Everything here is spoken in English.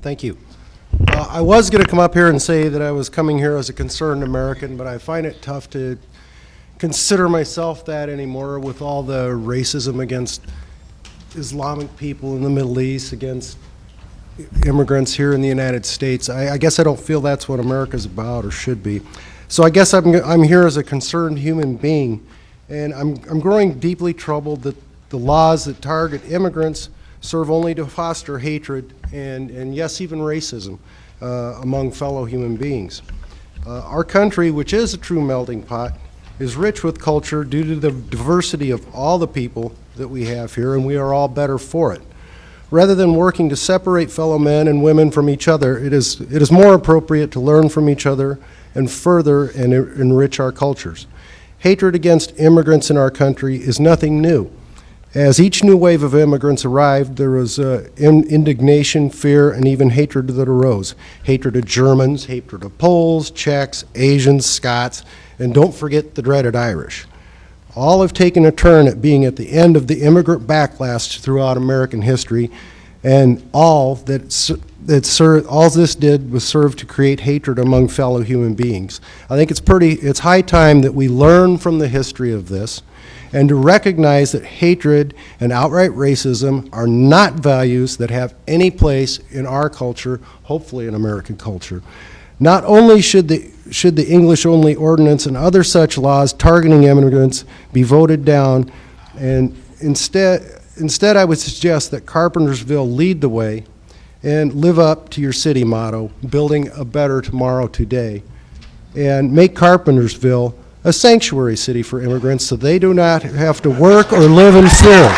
Thank you. I was going to come up here and say that I was coming here as a concerned American, but I find it tough to consider myself that anymore with all the racism against Islamic people in the Middle East, against immigrants here in the United States. I guess I don't feel that's what America's about or should be. So I guess I'm here as a concerned human being, and I'm growing deeply troubled that the laws that target immigrants serve only to foster hatred and yes, even racism among fellow human beings. Our country, which is a true melting pot, is rich with culture due to the diversity of all the people that we have here, and we are all better for it. Rather than working to separate fellow men and women from each other, it is more appropriate to learn from each other and further and enrich our cultures. Hatred against immigrants in our country is nothing new. As each new wave of immigrants arrived, there was indignation, fear, and even hatred that arose. Hatred of Germans, hatred of Poles, Czechs, Asians, Scots, and don't forget the dreaded Irish. All have taken a turn at being at the end of the immigrant backlash throughout American history, and all this did was serve to create hatred among fellow human beings. I think it's high time that we learn from the history of this and to recognize that hatred and outright racism are not values that have any place in our culture, hopefully in American culture. Not only should the English-only ordinance and other such laws targeting immigrants be voted down, and instead I would suggest that Carpentersville lead the way and live up to your city motto, building a better tomorrow today, and make Carpentersville a sanctuary city for immigrants so they do not have to work or live in fear.